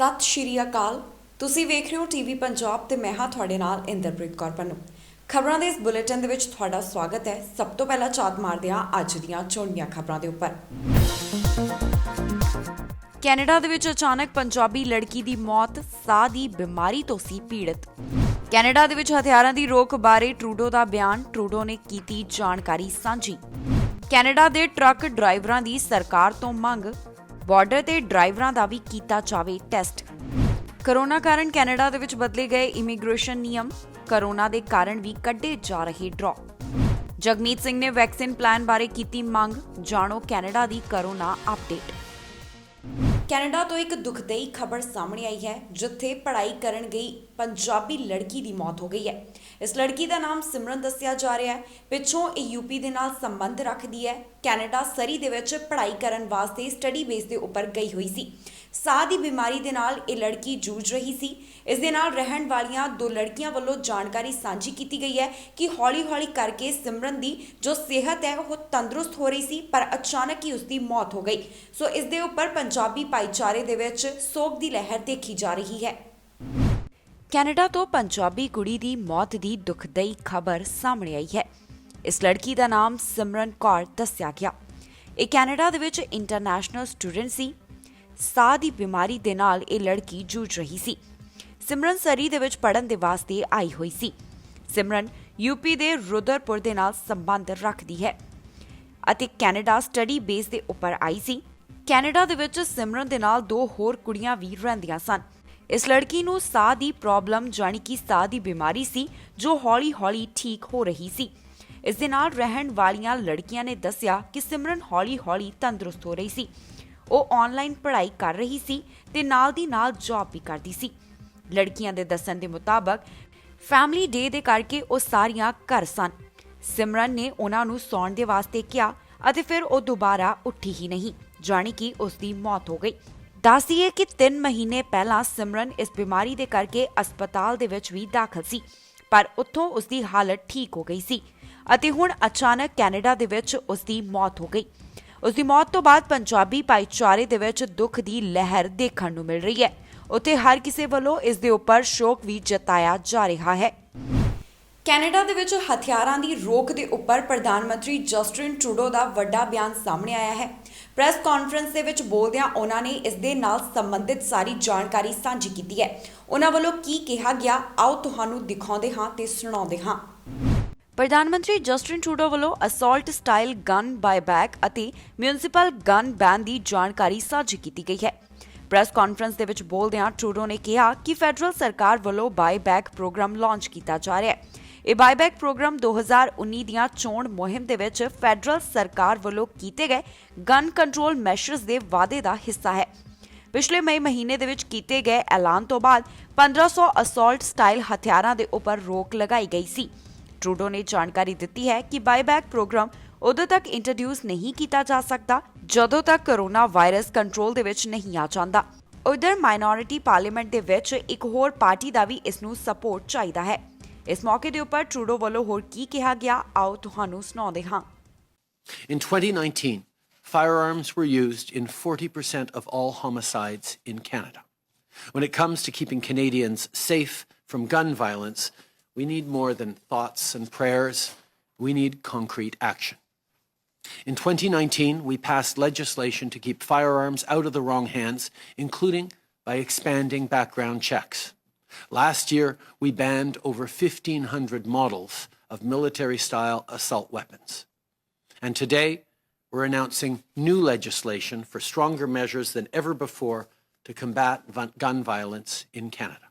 ਸਤਿ ਸ਼੍ਰੀ ਅਕਾਲ। ਤੁਸੀਂ ਵੇਖ ਰਹੇ ਹੋ ਟੀਵੀ ਪੰਜਾਬ ਤੇ ਮੈਂ ਹਾਂ ਤੁਹਾਡੇ ਨਾਲ ਇੰਦਰਪ੍ਰੀਤ ਕੌਰ ਪੰਨੂ। ਖਬਰਾਂ ਦੇ ਇਸ ਬੁਲੇਟਿਨ ਦੇ ਵਿੱਚ ਤੁਹਾਡਾ ਸਵਾਗਤ ਹੈ। ਸਭ ਤੋਂ ਪਹਿਲਾਂ ਝਾਤ ਮਾਰਦੇ ਹਾਂ ਅੱਜ ਦੀਆਂ ਚੋਣਵੀਆਂ ਖਬਰਾਂ ਦੇ ਉੱਪਰ। ਕੈਨੇਡਾ ਦੇ ਵਿੱਚ ਅਚਾਨਕ ਪੰਜਾਬੀ ਲੜਕੀ ਦੀ ਮੌਤ, ਸਾਹ ਦੀ ਬਿਮਾਰੀ ਤੋਂ ਸੀ ਪੀੜਤ। ਕੈਨੇਡਾ ਦੇ ਵਿੱਚ ਹਥਿਆਰਾਂ ਦੀ ਰੋਕ ਬਾਰੇ ਟਰੂਡੋ ਦਾ ਬਿਆਨ, ਟਰੂਡੋ ਨੇ ਕੀਤੀ ਜਾਣਕਾਰੀ ਸਾਂਝੀ। ਕੈਨੇਡਾ ਦੇ ਟਰੱਕ ਡਰਾਈਵਰਾਂ ਦੀ ਸਰਕਾਰ ਤੋਂ ਮੰਗ, ਬਾਰਡਰ ਤੇ ਡਰਾਈਵਰਾਂ ਦਾ ਵੀ ਕੀਤਾ ਜਾਵੇ ਟੈਸਟ। ਕੋਰੋਨਾ ਕਾਰਨ ਕੈਨੇਡਾ ਦੇ ਵਿੱਚ ਬਦਲੇ ਗਏ ਇਮੀਗ੍ਰੇਸ਼ਨ ਨਿਯਮ, ਕੋਰੋਨਾ ਦੇ ਕਾਰਨ ਵੀ ਕੱਢੇ ਜਾ ਰਹੇ ਡਰਾਅ। ਜਗਮੀਤ ਸਿੰਘ ਨੇ ਵੈਕਸੀਨ ਪਲਾਨ ਬਾਰੇ ਕੀਤੀ ਮੰਗ, ਜਾਣੋ ਕੈਨੇਡਾ ਦੀ ਕੋਰੋਨਾ ਅਪਡੇਟ। ਕੈਨੇਡਾ ਤੋਂ ਇੱਕ ਦੁਖਦਾਈ ਖਬਰ ਸਾਹਮਣੇ ਆਈ ਹੈ, ਜਿੱਥੇ ਪੜ੍ਹਾਈ ਕਰਨ ਗਈ ਪੰਜਾਬੀ ਲੜਕੀ ਦੀ ਮੌਤ ਹੋ ਗਈ ਹੈ। ਇਸ ਲੜਕੀ ਦਾ ਨਾਮ ਸਿਮਰਨ ਦੱਸਿਆ ਜਾ ਰਿਹਾ ਹੈ। ਪਿੱਛੋਂ ਇਹ ਯੂਪੀ ਦੇ ਨਾਲ ਸੰਬੰਧ ਰੱਖਦੀ ਹੈ। ਕੈਨੇਡਾ ਸਰੀ ਦੇ ਵਿੱਚ ਪੜ੍ਹਾਈ ਕਰਨ ਵਾਸਤੇ ਸਟੱਡੀ ਬੇਸ ਦੇ ਉੱਪਰ ਗਈ ਹੋਈ ਸੀ। ਸਾਹ ਦੀ ਬਿਮਾਰੀ ਦੇ ਨਾਲ ਇਹ ਲੜਕੀ ਜੂਝ ਰਹੀ ਸੀ। ਇਸ ਦੇ ਨਾਲ ਰਹਿਣ ਵਾਲੀਆਂ ਦੋ ਲੜਕੀਆਂ ਵੱਲੋਂ ਜਾਣਕਾਰੀ ਸਾਂਝੀ ਕੀਤੀ ਗਈ ਹੈ ਕਿ ਹੌਲੀ-ਹੌਲੀ ਕਰਕੇ ਸਿਮਰਨ ਦੀ ਜੋ ਸਿਹਤ ਹੈ ਉਹ ਤੰਦਰੁਸਤ ਹੋ ਰਹੀ ਸੀ, ਪਰ ਅਚਾਨਕ ਹੀ ਉਸ ਦੀ ਮੌਤ ਹੋ ਗਈ। ਸੋ ਇਸ ਦੇ ਉੱਪਰ ਪੰਜਾਬੀ ਭਾਈਚਾਰੇ ਦੇ ਵਿੱਚ ਸੋਗ ਦੀ ਲਹਿਰ ਦੇਖੀ ਜਾ ਰਹੀ ਹੈ। ਕੈਨੇਡਾ ਤੋਂ ਪੰਜਾਬੀ ਕੁੜੀ ਦੀ ਮੌਤ ਦੀ ਦੁਖਦਾਈ ਖਬਰ ਸਾਹਮਣੇ ਆਈ ਹੈ। ਇਸ ਲੜਕੀ ਦਾ ਨਾਮ ਸਿਮਰਨ ਕੌਰ ਦੱਸਿਆ ਗਿਆ। ਇਹ ਕੈਨੇਡਾ ਦੇ ਵਿੱਚ ਇੰਟਰਨੈਸ਼ਨਲ ਸਟੂਡੈਂਟ ਸੀ। ਸਾਹ ਦੀ ਬਿਮਾਰੀ ਦੇ ਨਾਲ ਇਹ ਲੜਕੀ ਜੂਝ ਰਹੀ ਸੀ। ਸਿਮਰਨ ਸਰੀ ਦੇ ਵਿੱਚ ਪੜ੍ਹਨ ਦੇ ਵਾਸਤੇ ਆਈ ਹੋਈ ਸੀ। ਸਿਮਰਨ ਯੂਪੀ ਦੇ ਰੁਦਰਪੁਰ ਦੇ ਨਾਲ ਸੰਬੰਧ ਰੱਖਦੀ ਹੈ ਅਤੇ ਕੈਨੇਡਾ ਸਟੱਡੀ ਬੇਸ ਦੇ ਉੱਪਰ ਆਈ ਸੀ। ਕੈਨੇਡਾ ਦੇ ਵਿੱਚ ਸਿਮਰਨ ਦੇ ਨਾਲ ਦੋ ਹੋਰ ਕੁੜੀਆਂ ਵੀ ਰਹਿੰਦੀਆਂ ਸਨ। ਇਸ ਲੜਕੀ ਨੂੰ ਸਾਹ ਦੀ ਪ੍ਰੋਬਲਮ ਜਾਣੀ ਕਿ ਸਾਹ ਦੀ ਬਿਮਾਰੀ ਸੀ, ਜੋ ਹੌਲੀ-ਹੌਲੀ ਠੀਕ ਹੋ ਰਹੀ ਸੀ। ਇਸ ਦੇ ਨਾਲ ਰਹਿਣ ਵਾਲੀਆਂ ਲੜਕੀਆਂ ਨੇ ਦੱਸਿਆ ਕਿ ਸਿਮਰਨ ਹੌਲੀ-ਹੌਲੀ ਤੰਦਰੁਸਤ ਹੋ ਰਹੀ ਸੀ। ਉਹ ਆਨਲਾਈਨ ਪੜ੍ਹਾਈ ਕਰ ਰਹੀ ਸੀ ਤੇ ਨਾਲ ਦੀ ਨਾਲ ਜੌਬ ਵੀ ਕਰਦੀ ਸੀ। ਲੜਕੀਆਂ ਦੇ ਦੱਸਣ ਦੇ ਮੁਤਾਬਕ ਫੈਮਿਲੀ ਡੇ ਦੇ ਕਰਕੇ ਉਹ ਸਾਰੀਆਂ ਘਰ ਸਨ। ਸਿਮਰਨ ਨੇ ਉਹਨਾਂ ਨੂੰ ਸੌਣ ਦੇ ਵਾਸਤੇ ਕਿਹਾ ਅਤੇ ਫਿਰ ਉਹ ਦੁਬਾਰਾ ਉੱਠੀ ਹੀ ਨਹੀਂ, ਜਾਣੀ ਕਿ ਉਸ ਦੀ ਮੌਤ ਹੋ ਗਈ। ਦੱਸੀਏ ਕਿ 3 ਮਹੀਨੇ ਪਹਿਲਾਂ ਸਿਮਰਨ ਇਸ ਬਿਮਾਰੀ ਦੇ ਕਰਕੇ ਹਸਪਤਾਲ ਦੇ ਵਿੱਚ ਵੀ ਦਾਖਲ ਸੀ, ਪਰ ਉੱਥੋਂ ਉਸ ਦੀ ਹਾਲਤ ਠੀਕ ਹੋ ਗਈ ਸੀ ਅਤੇ ਹੁਣ ਅਚਾਨਕ ਕੈਨੇਡਾ ਦੇ ਵਿੱਚ ਉਸ ਦੀ ਮੌਤ ਹੋ ਗਈ। ਉਸ ਦੀ ਮੌਤ ਤੋਂ ਬਾਅਦ ਪੰਜਾਬੀ ਭਾਈਚਾਰੇ ਦੇ ਵਿੱਚ ਦੁੱਖ ਦੀ ਲਹਿਰ ਦੇਖਣ ਨੂੰ ਮਿਲ ਰਹੀ ਹੈ। ਉੱਥੇ ਹਰ ਕਿਸੇ ਵੱਲੋਂ ਇਸ ਦੇ ਉੱਪਰ ਸ਼ੋਕ ਵੀ ਜਤਾਇਆ ਜਾ ਰਿਹਾ ਹੈ। ਕੈਨੇਡਾ ਦੇ ਵਿੱਚ ਹਥਿਆਰਾਂ ਦੀ ਰੋਕ ਦੇ ਉੱਪਰ ਪ੍ਰਧਾਨ ਮੰਤਰੀ ਜਸਟਿਨ ਟਰੂਡੋ ਦਾ ਵੱਡਾ ਬਿਆਨ ਸਾਹਮਣੇ ਆਇਆ ਹੈ। ਪ੍ਰੈਸ ਕਾਨਫਰੰਸ ਦੇ ਵਿੱਚ ਬੋਲਦਿਆਂ ਉਹਨਾਂ ਨੇ ਇਸ ਦੇ ਨਾਲ ਸੰਬੰਧਿਤ ਸਾਰੀ ਜਾਣਕਾਰੀ ਸਾਂਝੀ ਕੀਤੀ ਹੈ। ਉਹਨਾਂ ਵੱਲੋਂ ਕੀ ਕਿਹਾ ਗਿਆ, ਆਓ ਤੁਹਾਨੂੰ ਦਿਖਾਉਂਦੇ ਹਾਂ ਤੇ ਸੁਣਾਉਂਦੇ ਹਾਂ। ਪ੍ਰਧਾਨ ਮੰਤਰੀ ਜਸਟਿਨ ਟਰੂਡੋ ਵੱਲੋਂ ਅਸੌਲਟ ਸਟਾਈਲ ਗਨ ਬਾਇਬੈਕ ਅਤੇ ਮਿਊਨਿਸਪਲ ਗਨ ਬੈਨ ਦੀ ਜਾਣਕਾਰੀ ਸਾਂਝੀ ਕੀਤੀ ਗਈ ਹੈ। ਪ੍ਰੈਸ ਕਾਨਫਰੰਸ ਦੇ ਵਿੱਚ ਬੋਲਦਿਆਂ ਟਰੂਡੋ ਨੇ ਕਿਹਾ ਕਿ ਫੈਡਰਲ ਸਰਕਾਰ ਵੱਲੋਂ ਬਾਇਬੈਕ ਪ੍ਰੋਗਰਾਮ ਲਾਂਚ ਕੀਤਾ ਜਾ ਰਿਹਾ ਹੈ। ਇਹ ਬਾਇਬੈਕ ਪ੍ਰੋਗਰਾਮ 2019 ਦੀਆਂ ਚੋਣ ਮੁਹਿੰਮ ਦੇ ਵਿੱਚ ਫੈਡਰਲ ਸਰਕਾਰ ਵੱਲੋਂ ਕੀਤੇ ਗਏ ਗਨ ਕੰਟਰੋਲ ਮੈਸ਼ਰਸ ਦੇ ਵਾਅਦੇ ਦਾ ਹਿੱਸਾ ਹੈ। ਪਿਛਲੇ ਮਈ ਮਹੀਨੇ ਦੇ ਵਿੱਚ ਕੀਤੇ ਗਏ ਐਲਾਨ ਤੋਂ ਬਾਅਦ 1500 ਅਸੌਲਟ ਸਟਾਈਲ ਹਥਿਆਰਾਂ ਦੇ ਉੱਪਰ ਰੋਕ ਲਗਾਈ ਗਈ ਸੀ। ਟਰੂਡੋ ਨੇ ਜਾਣਕਾਰੀ ਦਿੱਤੀ ਹੈ ਕਿ ਬਾਇਬੈਕ ਪ੍ਰੋਗਰਾਮ ਉਦੋਂ ਤੱਕ ਇੰਟਰੋਡਿਊਸ ਨਹੀਂ ਕੀਤਾ ਜਾ ਸਕਦਾ ਜਦੋਂ ਤੱਕ ਕੋਰੋਨਾ ਵਾਇਰਸ ਕੰਟਰੋਲ ਦੇ ਵਿੱਚ ਨਹੀਂ ਆ ਜਾਂਦਾ। ਉਧਰ ਮਾਈਨੋਰਿਟੀ ਪਾਰਲੀਮੈਂਟ ਦੇ ਵਿੱਚ ਇੱਕ ਹੋਰ ਪਾਰਟੀ ਦਾ ਵੀ ਇਸ ਨੂੰ ਸਪੋਰਟ ਚਾਹੀਦਾ ਹੈ। ਇਸ ਮੌਕੇ ਦੇ ਉੱਪਰ ਟਰੂਡੋ ਵੱਲੋਂ ਹੋਰ ਕੀ ਕਿਹਾ ਗਿਆ, ਆਓ ਤੁਹਾਨੂੰ ਸੁਣਾਉਂਦੇ ਹਾਂ। In 2019, firearms were used in 40% of all homicides in Canada. When it comes to keeping Canadians safe from gun violence, we need more than thoughts and prayers. We need concrete action. In 2019, we passed legislation to keep firearms out of the wrong hands, including by expanding background checks. Last year, we banned over 1,500 models of military-style assault weapons. And today, we're announcing new legislation for stronger measures than ever before to combat gun violence in Canada.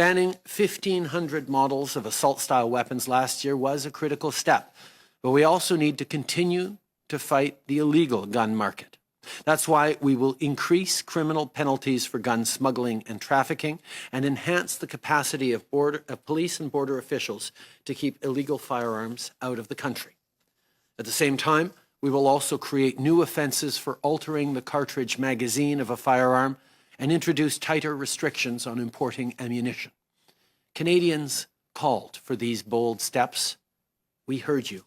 Banning 1,500 models of assault-style weapons last year was a critical step, but we also need to continue to fight the illegal gun market. That's why we will increase criminal penalties for gun smuggling and trafficking and enhance the capacity of police and border officials to keep illegal firearms out of the country. At the same time, we will also create new offences for altering the cartridge magazine of a firearm and introduce tighter restrictions on importing ammunition. Canadians called for these bold steps. We heard you,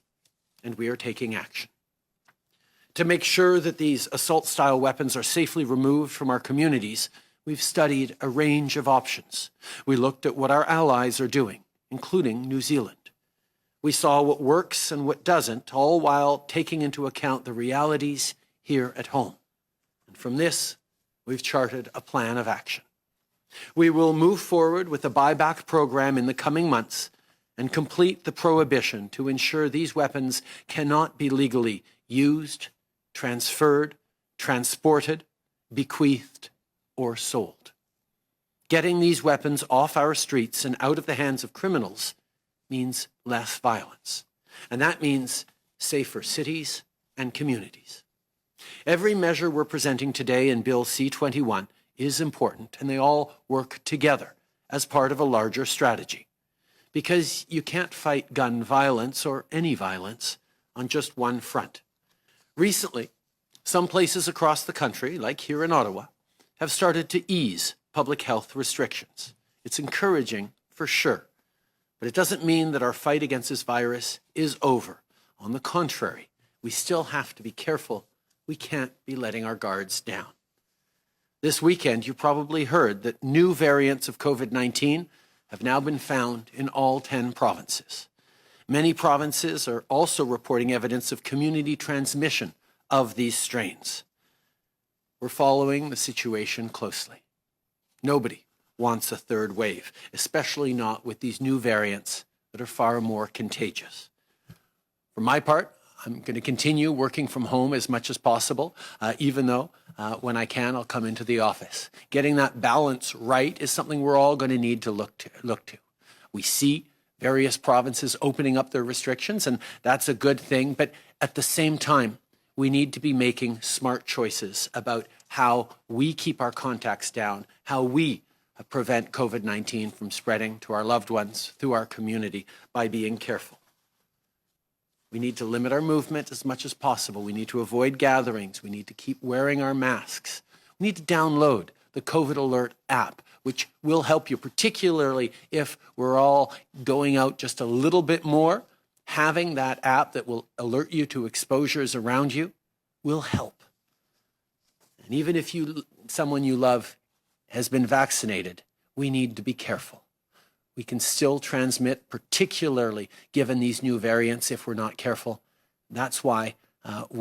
and we are taking action. To make sure that these assault-style weapons are safely removed from our communities, we've studied a range of options. We looked at what our allies are doing, including New Zealand. We saw what works and what doesn't, all while taking into account the realities here at home. And from this, we've charted a plan of action. We will move forward with the buyback program in the coming months and complete the prohibition to ensure these weapons cannot be legally used, transferred, transported, bequeathed, or sold. Getting these weapons off our streets and out of the hands of criminals means less violence. And that means safer cities and communities. Every measure we're presenting today in Bill C-21 is important, and they all work together as part of a larger strategy. Because you can't fight gun violence or any violence on just one front. Recently, some places across the country, like here in Ottawa, have started to ease public health restrictions. It's encouraging for sure, but it doesn't mean that our fight against this virus is over. On the contrary, we still have to be careful. We can't be letting our guards down. This weekend, you probably heard that new variants of COVID-19 have now been found in all 10 provinces. Many provinces are also reporting evidence of community transmission of these strains. We're following the situation closely. Nobody wants a third wave, especially not with these new variants that are far more contagious. For my part, I'm going to continue working from home as much as possible, even though when I can, I'll come into the office. Getting that balance right is something we're all going to need to look to. We see various provinces opening up their restrictions, and that's a good thing. But at the same time, we need to be making smart choices about how we keep our contacts down, how we prevent COVID-19 from spreading to our loved ones through our community by being careful. We need to limit our movement as much as possible. We need to avoid gatherings. We need to keep wearing our masks. We need to download the COVID Alert app, which will help you, particularly if we're all going out just a little bit more. Having that app that will alert you to exposures around you will help. And even if someone you love has been vaccinated, we need to be careful. We can still transmit, particularly given these new variants, if we're not careful. That's why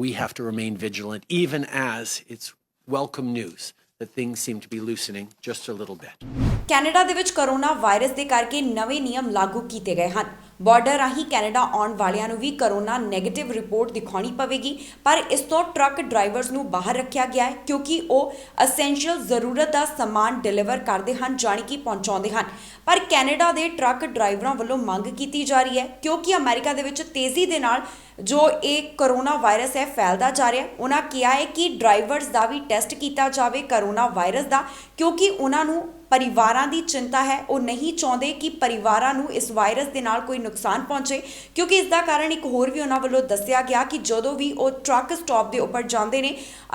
we have to remain vigilant, even as it's welcome news that things seem to be loosening just a little bit. Canada ਦੇ ਵਿੱਚ corona virus ਦੇ ਕਰਕੇ ਨਵੇਂ ਨਿਯਮ ਲਾਗੂ ਕੀਤੇ ਗਏ ਹਨ। ਬਾਰਡਰ ਰਾਹੀਂ ਕੈਨੇਡਾ ਆਉਣ ਵਾਲਿਆਂ ਨੂੰ ਵੀ ਕੋਰੋਨਾ ਨੈਗੇਟਿਵ ਰਿਪੋਰਟ ਦਿਖਾਉਣੀ ਪਵੇਗੀ, ਪਰ ਇਸ ਤੋਂ ਟਰੱਕ ਡਰਾਈਵਰਸ ਨੂੰ ਬਾਹਰ ਰੱਖਿਆ ਗਿਆ ਹੈ ਕਿਉਂਕਿ ਉਹ ਅਸੈਂਸ਼ੀਅਲ ਜ਼ਰੂਰਤ ਦਾ ਸਮਾਨ ਡਿਲੀਵਰ ਕਰਦੇ ਹਨ, ਜਾਣੀ ਕਿ ਪਹੁੰਚਾਉਂਦੇ ਹਨ। ਪਰ ਕੈਨੇਡਾ ਦੇ ਟਰੱਕ ਡਰਾਈਵਰਾਂ ਵੱਲੋਂ ਮੰਗ ਕੀਤੀ ਜਾ ਰਹੀ ਹੈ ਕਿਉਂਕਿ ਅਮਰੀਕਾ ਦੇ ਵਿੱਚ ਤੇਜ਼ੀ ਦੇ ਨਾਲ ਜੋ ਇਹ ਕੋਰੋਨਾ ਵਾਇਰਸ ਹੈ ਫੈਲਦਾ ਜਾ ਰਿਹਾ। ਉਹਨਾਂ ਕਿਹਾ ਹੈ ਕਿ ਡਰਾਈਵਰਸ ਦਾ ਵੀ ਟੈਸਟ ਕੀਤਾ ਜਾਵੇ ਕੋਰੋਨਾ ਵਾਇਰਸ ਦਾ, ਕਿਉਂਕਿ ਉਹਨਾਂ ਨੂੰ परिवारां दी चिंता है। वो नहीं चाहते कि परिवारां नूं इस वायरस दे नाल कोई नुकसान पहुंचे, क्योंकि इसका कारण एक होर भी उन्हां वल्लों दस्सिया गया कि जदों भी वो ट्रक स्टॉप दे उपर जांदे ने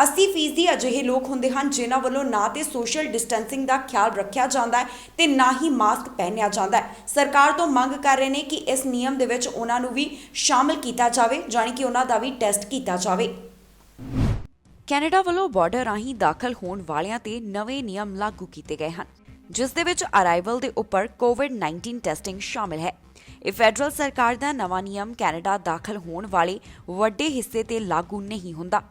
80% अजिहे लोग हुंदे हन जिन्हां वल्लों ना ते सोशल डिस्टेंसिंग दा ख्याल रखिया जांदा है ते ना ही मास्क पहनिया जांदा है। सरकार तो मंग कर रहे हैं कि इस नियम दे विच उन्हां नूं भी शामिल कीता जावे, जानी कि उन्हां दा भी टैसट कीता जावे। ਕੈਨੇਡਾ ਵੱਲੋਂ ਬਾਰਡਰ ਰਾਹੀਂ ਦਾਖਲ ਹੋਣ ਵਾਲਿਆਂ ਤੇ ਨਵੇਂ ਨਿਯਮ ਲਾਗੂ ਕੀਤੇ ਗਏ ਹਨ, ਜਿਸ ਦੇ ਵਿੱਚ ਅਰਾਈਵਲ ਦੇ ਉੱਪਰ ਕੋਵਿਡ-19 ਟੈਸਟਿੰਗ ਸ਼ਾਮਿਲ ਹੈ। ਇਹ ਫੈਡਰਲ ਸਰਕਾਰ ਦਾ ਨਵਾਂ ਨਿਯਮ ਕੈਨੇਡਾ ਦਾਖਲ ਹੋਣ ਵਾਲੇ ਵੱਡੇ ਹਿੱਸੇ ਤੇ ਲਾਗੂ ਨਹੀਂ ਹੁੰਦਾ।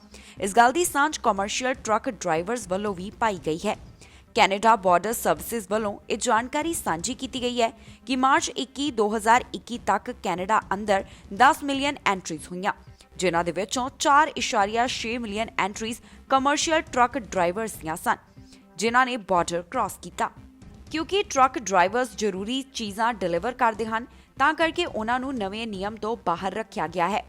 ਇਸ ਗੱਲ ਦੀ ਸਾਂਝ ਕਮਰਸ਼ੀਅਲ ਟਰੱਕ ਡਰਾਈਵਰਸ ਵੱਲੋਂ ਵੀ ਪਾਈ ਗਈ ਹੈ। ਕੈਨੇਡਾ ਬਾਰਡਰ ਸਰਵਿਸਿਜ਼ ਵੱਲੋਂ ਇਹ ਜਾਣਕਾਰੀ ਸਾਂਝੀ ਕੀਤੀ ਗਈ ਹੈ ਕਿ ਮਾਰਚ 21, 2021 ਤੱਕ ਕੈਨੇਡਾ ਅੰਦਰ 10 ਮਿਲੀਅਨ ਐਂਟਰੀਜ਼ ਹੋਈਆਂ, ਜਿਨ੍ਹਾਂ ਦੇ ਵਿੱਚੋਂ 4.6 million entries commercial truck drivers ਦੀਆਂ ਸਨ, ਜਿਨ੍ਹਾਂ ਨੇ ਬਾਰਡਰ ਕ੍ਰਾਸ ਕੀਤਾ। ਕਿਉਂਕਿ ਟਰੱਕ ਡਰਾਈਵਰਸ ਜ਼ਰੂਰੀ ਚੀਜ਼ਾਂ ਡਿਲੀਵਰ ਕਰਦੇ ਹਨ, ਤਾਂ ਕਰਕੇ ਉਹਨਾਂ ਨੂੰ ਨਵੇਂ ਨਿਯਮ ਤੋਂ ਬਾਹਰ ਰੱਖਿਆ ਗਿਆ ਹੈ।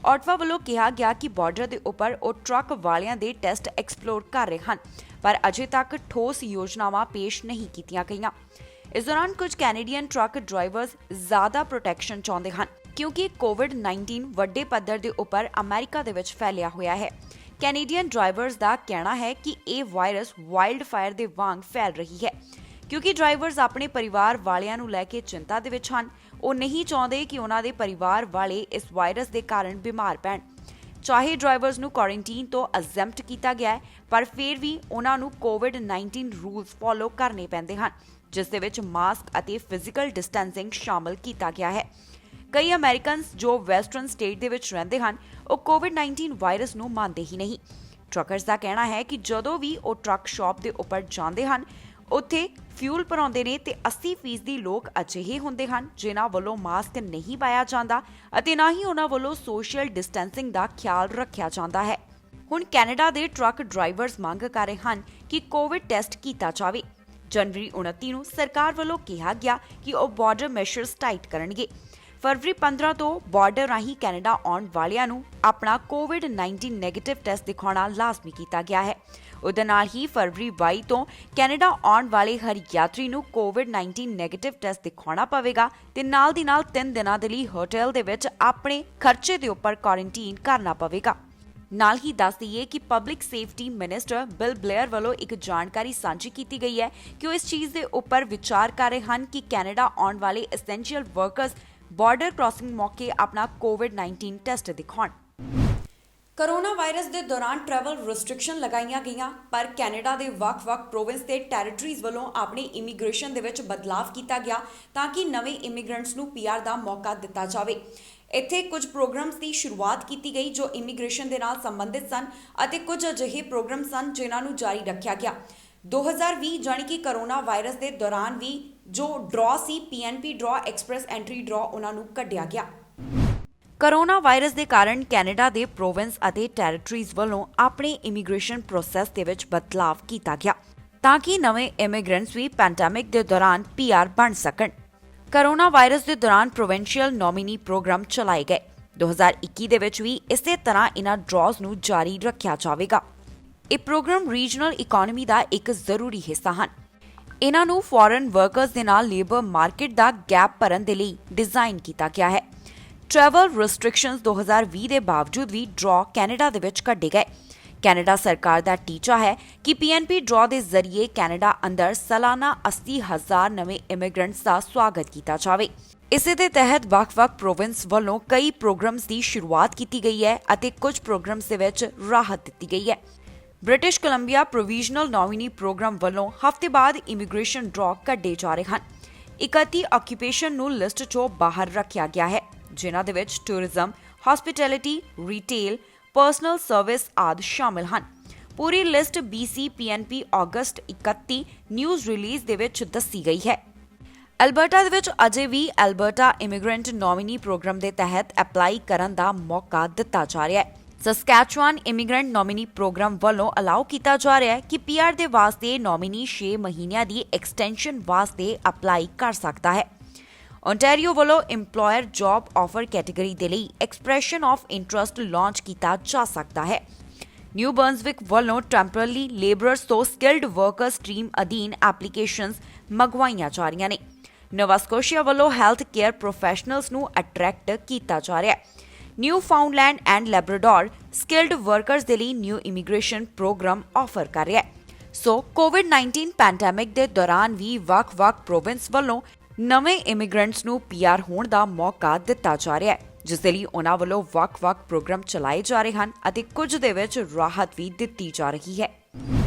ਆਟਵਾ ਵੱਲੋਂ ਕਿਹਾ ਗਿਆ ਕਿ ਬਾਰਡਰ ਦੇ ਉੱਪਰ ਉਹ ਟਰੱਕ ਵਾਲਿਆਂ ਦੇ ਟੈਸਟ ਐਕਸਪਲੋਰ ਕਰ ਰਹੇ ਹਨ, ਪਰ ਅਜੇ ਤੱਕ ਠੋਸ ਯੋਜਨਾਵਾਂ ਪੇਸ਼ ਨਹੀਂ ਕੀਤੀਆਂ ਗਈਆਂ। ਇਸ ਦੌਰਾਨ ਕੁਝ ਕੈਨੇਡੀਅਨ ਟਰੱਕ ਡਰਾਈਵਰਸ ਜ਼ਿਆਦਾ ਪ੍ਰੋਟੈਕਸ਼ਨ ਚਾਹੁੰਦੇ ਹਨ, ਕਿਉਂਕਿ ਕੋਵਿਡ-19 ਵੱਡੇ ਪੱਧਰ ਦੇ ਉੱਪਰ ਅਮਰੀਕਾ ਦੇ ਵਿੱਚ ਫੈਲਿਆ ਹੋਇਆ ਹੈ। ਕੈਨੇਡੀਅਨ ਡਰਾਈਵਰਸ ਦਾ ਕਹਿਣਾ ਹੈ ਕਿ ਇਹ ਵਾਇਰਸ ਵਾਈਲਡ ਫਾਇਰ ਦੇ ਵਾਂਗ ਫੈਲ ਰਹੀ ਹੈ, ਕਿਉਂਕਿ ਡਰਾਈਵਰਸ ਆਪਣੇ ਪਰਿਵਾਰ ਵਾਲਿਆਂ ਨੂੰ ਲੈ ਕੇ ਚਿੰਤਾ ਦੇ ਵਿੱਚ ਹਨ। ਉਹ ਨਹੀਂ ਚਾਹੁੰਦੇ ਕਿ ਉਹਨਾਂ ਦੇ ਪਰਿਵਾਰ ਵਾਲੇ ਇਸ ਵਾਇਰਸ ਦੇ ਕਾਰਨ ਬਿਮਾਰ ਪੈਣ। ਚਾਹੇ ਡਰਾਈਵਰਸ ਨੂੰ ਕੁਆਰੰਟਾਈਨ ਤੋਂ ਐਗਜ਼ੈਂਪਟ ਕੀਤਾ ਗਿਆ ਹੈ, ਪਰ ਫਿਰ ਵੀ ਉਹਨਾਂ ਨੂੰ ਕੋਵਿਡ-19 ਰੂਲਸ ਫੋਲੋ ਕਰਨੇ ਪੈਂਦੇ ਹਨ, ਜਿਸ ਦੇ ਵਿੱਚ ਮਾਸਕ ਅਤੇ ਫਿਜ਼ੀਕਲ ਡਿਸਟੈਂਸਿੰਗ ਸ਼ਾਮਲ ਕੀਤਾ ਗਿਆ ਹੈ। ਕਈ ਅਮਰੀਕਨਸ ਜੋ ਵੈਸਟਰਨ ਸਟੇਟ ਦੇ ਵਿੱਚ ਰਹਿੰਦੇ ਹਨ, ਉਹ ਕੋਵਿਡ-19 ਵਾਇਰਸ ਨੂੰ ਮੰਨਦੇ ਹੀ ਨਹੀਂ। ਟਰੱਕਰਸ ਦਾ ਕਹਿਣਾ ਹੈ ਕਿ ਜਦੋਂ ਵੀ ਉਹ ਟਰੱਕ ਸ਼ਾਪ ਦੇ ਉੱਪਰ ਜਾਂਦੇ ਹਨ, ਉੱਥੇ ਫਿਊਲ ਭਰਾਉਂਦੇ ਨੇ ਤੇ 80% ਲੋਕ ਅਜਿਹੇ ਹੁੰਦੇ ਹਨ ਜਿਨ੍ਹਾਂ ਵੱਲੋਂ ਮਾਸਕ ਨਹੀਂ ਪਾਇਆ ਜਾਂਦਾ ਅਤੇ ਨਾ ਹੀ ਉਹਨਾਂ ਵੱਲੋਂ ਸੋਸ਼ਲ ਡਿਸਟੈਂਸਿੰਗ ਦਾ ਖਿਆਲ ਰੱਖਿਆ ਜਾਂਦਾ ਹੈ। ਹੁਣ ਕੈਨੇਡਾ ਦੇ ਟਰੱਕ ਡਰਾਈਵਰਸ ਮੰਗ ਕਰ ਰਹੇ ਹਨ ਕਿ ਕੋਵਿਡ ਟੈਸਟ ਕੀਤਾ ਜਾਵੇ। ਜਨਵਰੀ 29 ਨੂੰ ਸਰਕਾਰ ਵੱਲੋਂ ਕਿਹਾ ਗਿਆ ਕਿ ਉਹ ਬਾਰਡਰ ਮੈਸ਼ਰਸ ਟਾਈਟ ਕਰਨਗੇ। ਫਰਵਰੀ 15 ਤੋਂ ਬਾਰਡਰ ਰਾਹੀਂ ਕੈਨੇਡਾ ਆਉਣ ਵਾਲਿਆਂ ਨੂੰ ਆਪਣਾ ਕੋਵਿਡ-19 ਨੈਗੇਟਿਵ ਟੈਸਟ ਦਿਖਾਉਣਾ ਲਾਜ਼ਮੀ ਕੀਤਾ ਗਿਆ ਹੈ। ਉਹਦੇ ਨਾਲ ਹੀ ਫਰਵਰੀ 22 ਤੋਂ ਕੈਨੇਡਾ ਆਉਣ ਵਾਲੇ ਹਰ ਯਾਤਰੀ ਨੂੰ ਕੋਵਿਡ-19 ਨੈਗੇਟਿਵ ਟੈਸਟ ਦਿਖਾਉਣਾ ਪਵੇਗਾ ਤੇ ਨਾਲ ਦੀ ਨਾਲ 3 ਦਿਨਾਂ ਦੇ ਲਈ ਹੋਟਲ ਦੇ ਵਿੱਚ ਆਪਣੇ ਖਰਚੇ ਦੇ ਉੱਪਰ ਕੁਆਰੰਟਾਈਨ ਕਰਨਾ ਪਵੇਗਾ। ਨਾਲ ਹੀ ਦੱਸ ਦਈਏ ਕਿ public safety minister bill Blair ਵੱਲੋਂ ਇੱਕ ਜਾਣਕਾਰੀ ਸਾਂਝੀ ਕੀਤੀ ਗਈ ਹੈ ਕਿ ਉਹ ਇਸ ਚੀਜ਼ ਦੇ ਉੱਪਰ ਵਿਚਾਰ ਕਰ ਰਹੇ ਹਨ ਕਿ ਕੈਨੇਡਾ ਆਉਣ ਵਾਲੇ ਐਸੈਂਸ਼ੀਅਲ ਵਰਕਰਸ ਬਾਰਡਰ ਕ੍ਰਾਸਿੰਗ ਮੌਕੇ ਆਪਣਾ ਕੋਵਿਡ-19 ਟੈਸਟ ਦਿਖਾਉਣ। ਕੋਰੋਨਾ ਵਾਇਰਸ ਦੇ ਦੌਰਾਨ ਟਰੈਵਲ ਰੈਸਟ੍ਰਿਕਸ਼ਨ ਲਗਾਈਆਂ ਗਈਆਂ, ਪਰ ਕੈਨੇਡਾ ਦੇ ਵੱਖ-ਵੱਖ ਪ੍ਰੋਵਿੰਸ ਤੇ ਟੈਰੀਟਰੀਜ਼ ਵੱਲੋਂ ਆਪਣੀ ਇਮੀਗ੍ਰੇਸ਼ਨ ਦੇ ਵਿੱਚ ਬਦਲਾਅ ਕੀਤਾ ਗਿਆ ਤਾਂ ਕਿ ਨਵੇਂ ਇਮੀਗ੍ਰੈਂਟਸ ਨੂੰ ਪੀਆਰ ਦਾ ਮੌਕਾ ਦਿੱਤਾ ਜਾਵੇ। ਇੱਥੇ ਕੁਝ ਪ੍ਰੋਗਰਾਮਸ ਦੀ ਸ਼ੁਰੂਆਤ ਕੀਤੀ ਗਈ ਜੋ ਇਮੀਗ੍ਰੇਸ਼ਨ ਦੇ ਨਾਲ ਸੰਬੰਧਿਤ ਸਨ ਅਤੇ ਕੁਝ ਅਜਿਹੇ ਪ੍ਰੋਗਰਾਮ ਸਨ ਜਿਨ੍ਹਾਂ ਨੂੰ ਜਾਰੀ ਰੱਖਿਆ ਗਿਆ। 2020 ਜਾਣੀ ਕਿ ਕੋਰੋਨਾ ਵਾਇਰਸ ਦੇ ਦੌਰਾਨ ਵੀ ਜੋ ਡਰਾ ਸੀ PNP ਡਰਾ ਐਕਸਪ੍ਰੈਸ ਐਂਟਰੀ ਡਰਾ ਉਹਨਾਂ ਨੂੰ ਕੱਢਿਆ ਗਿਆ। ਕੋਰੋਨਾ ਵਾਇਰਸ ਦੇ ਕਾਰਨ ਕੈਨੇਡਾ ਦੇ ਪ੍ਰੋਵਿੰਸ ਅਤੇ ਟੈਰੀਟਰੀਜ਼ ਵੱਲੋਂ ਆਪਣੇ ਇਮੀਗ੍ਰੇਸ਼ਨ ਪ੍ਰੋਸੈਸ ਦੇ ਵਿੱਚ ਬਦਲਾਅ ਕੀਤਾ ਗਿਆ ਤਾਂ ਕਿ ਨਵੇਂ ਇਮੀਗ੍ਰੈਂਟਸ ਵੀ ਪੈਂਡੇਮਿਕ ਦੇ ਦੌਰਾਨ PR ਬਣ ਸਕਣ। ਕੋਰੋਨਾ ਵਾਇਰਸ ਦੇ ਦੌਰਾਨ ਪ੍ਰੋਵਿੰਸ਼ੀਅਲ ਨੋਮੀਨੀ ਪ੍ਰੋਗਰਾਮ ਚਲਾਏ ਗਏ। 2021 ਦੇ ਵਿੱਚ ਵੀ ਇਸੇ ਤਰ੍ਹਾਂ ਇਹਨਾਂ ਡਰਾਜ਼ ਨੂੰ ਜਾਰੀ ਰੱਖਿਆ ਜਾਵੇਗਾ। ਇਹ ਪ੍ਰੋਗਰਾਮ ਰੀਜਨਲ ਇਕਨੋਮੀ ਦਾ ਇੱਕ ਜ਼ਰੂਰੀ ਹਿੱਸਾ ਹਨ। ਇਹਨਾਂ ਨੂੰ ਫੋਰਨ ਵਰਕਰਸ ਦੇ ਨਾਲ ਲੇਬਰ ਮਾਰਕੀਟ ਦਾ ਗੈਪ ਭਰਨ ਦੇ ਲਈ ਡਿਜ਼ਾਈਨ ਕੀਤਾ ਗਿਆ ਹੈ। ਟਰੈਵਲ ਰੈਸਟ੍ਰਿਕਸ਼ਨਸ 2020 ਦੇ ਬਾਵਜੂਦ ਵੀ ਡਰਾ ਕੈਨੇਡਾ ਦੇ ਵਿੱਚ ਕੱਢੇ ਗਏ। ਕੈਨੇਡਾ ਸਰਕਾਰ ਦਾ ਟੀਚਾ ਹੈ ਕਿ PNP ਡਰਾ ਦੇ ਜ਼ਰੀਏ ਕੈਨੇਡਾ ਅੰਦਰ ਸਾਲਾਨਾ 80,000 ਨਵੇਂ ਇਮੀਗ੍ਰੈਂਟਸ ਦਾ ਸਵਾਗਤ ਕੀਤਾ ਜਾਵੇ। ਇਸੇ ਦੇ ਤਹਿਤ ਵੱਖ-ਵੱਖ ਪ੍ਰੋਵਿੰਸ ਵੱਲੋਂ ਕਈ ਪ੍ਰੋਗਰਾਮਸ ਦੀ ਸ਼ੁਰੂਆਤ ਕੀਤੀ ਗਈ ਹੈ ਅਤੇ ਕੁਝ ਪ੍ਰੋਗਰਾਮਸ ਦੇ ਵਿੱਚ ਰਾਹਤ ਦਿੱਤੀ ਗਈ ਹੈ। British Columbia provincial nominee programme ਵੱਲੋਂ ਹਫ਼ਤੇ ਬਾਅਦ ਇਮੀਗ੍ਰੇਸ਼ਨ ਡਰਾ ਕੱਢੇ ਜਾ ਰਹੇ ਹਨ। 31 ਆਕੂਪੇਸ਼ਨ ਨੂੰ ਲਿਸਟ 'ਚੋਂ ਬਾਹਰ ਰੱਖਿਆ ਗਿਆ ਹੈ, ਜਿਨ੍ਹਾਂ ਦੇ ਵਿੱਚ tourism, hospitality, retail, personal service ਆਦਿ ਸ਼ਾਮਿਲ ਹਨ। ਪੂਰੀ ਲਿਸਟ BC PNP ਅਗਸਤ 31 ਨਿਊਜ਼ ਰਿਲੀਜ਼ ਦੇ ਵਿੱਚ ਦੱਸੀ ਗਈ ਹੈ। ਐਲਬਰਟਾ ਦੇ ਵਿੱਚ ਅਜੇ ਵੀ ਐਲਬਰਟਾ ਇਮੀਗ੍ਰੈਂਟ ਨੋਮੀਨੀ ਪ੍ਰੋਗਰਾਮ ਦੇ ਤਹਿਤ ਅਪਲਾਈ ਕਰਨ ਦਾ ਮੌਕਾ ਦਿੱਤਾ ਜਾ ਰਿਹਾ ਹੈ। ਸਸਕੈਚੁਆਨ ਇਮੀਗ੍ਰੈਂਟ ਨੋਮੀਨੀ ਪ੍ਰੋਗਰਾਮ ਵੱਲੋਂ ਅਲਾਉ ਕੀਤਾ ਜਾ ਰਿਹਾ ਹੈ ਕਿ PR ਦੇ ਵਾਸਤੇ ਨੋਮੀਨੀ 6 ਮਹੀਨਿਆਂ ਦੀ ਐਕਸਟੈਂਸ਼ਨ ਵਾਸਤੇ ਅਪਲਾਈ ਕਰ ਸਕਦਾ ਹੈ। ਓਨਟਾਰੀਓ ਵੱਲੋਂ ਇੰਪਲੋਇਰ ਜੌਬ ਆਫਰ ਕੈਟੇਗਰੀ ਦੇ ਲਈ ਐਕਸਪ੍ਰੈਸ਼ਨ ਆਫ ਇੰਟਰਸਟ ਲਾਂਚ ਕੀਤਾ ਜਾ ਸਕਦਾ ਹੈ। ਨਿਊ ਬਰਨਸਵਿਕ ਵੱਲੋਂ ਟੈਂਪਰੇਰੀ ਲੇਬਰਰਸ ਤੋਂ ਸਕਿਲਡ ਵਰਕਰ ਸਟ੍ਰੀਮ ਅਧੀਨ ਐਪਲੀਕੇਸ਼ਨਸ ਮੰਗਵਾਈਆਂ ਜਾ ਰਹੀਆਂ ਨੇ। ਨੋਵਾ ਸਕੋਸ਼ੀਆ ਵੱਲੋਂ ਹੈਲਥ ਕੇਅਰ ਪ੍ਰੋਫੈਸ਼ਨਲਸ ਨੂੰ ਅਟਰੈਕਟ ਕੀਤਾ ਜਾ ਰਿਹਾ ਹੈ। Newfoundland and Labrador skilled workers ਦੇ ਲਈ ਨਿਊ ਇਮੀਗ੍ਰੇਸ਼ਨ ਪ੍ਰੋਗਰਾਮ ਆਫਰ ਕਰ ਰਿਹਾ ਹੈ। ਸੋ ਕੋਵਿਡ-19 ਪੈਂਡੇਮਿਕ ਦੇ ਦੌਰਾਨ ਵੀ ਵੱਖ-ਵੱਖ ਪ੍ਰੋਵਿੰਸ ਵੱਲੋਂ ਨਵੇਂ ਇਮੀਗ੍ਰੈਂਟਸ ਨੂੰ PR ਹੋਣ ਦਾ ਮੌਕਾ ਦਿੱਤਾ ਜਾ ਰਿਹਾ ਹੈ, ਜਿਸ ਦੇ ਲਈ ਉਹਨਾਂ ਵੱਲੋਂ ਵੱਖ-ਵੱਖ ਪ੍ਰੋਗਰਾਮ ਚਲਾਏ ਜਾ ਰਹੇ ਹਨ ਅਤੇ ਕੁਝ ਦੇ ਵਿੱਚ ਰਾਹਤ ਵੀ ਦਿੱਤੀ ਜਾ ਰਹੀ ਹੈ।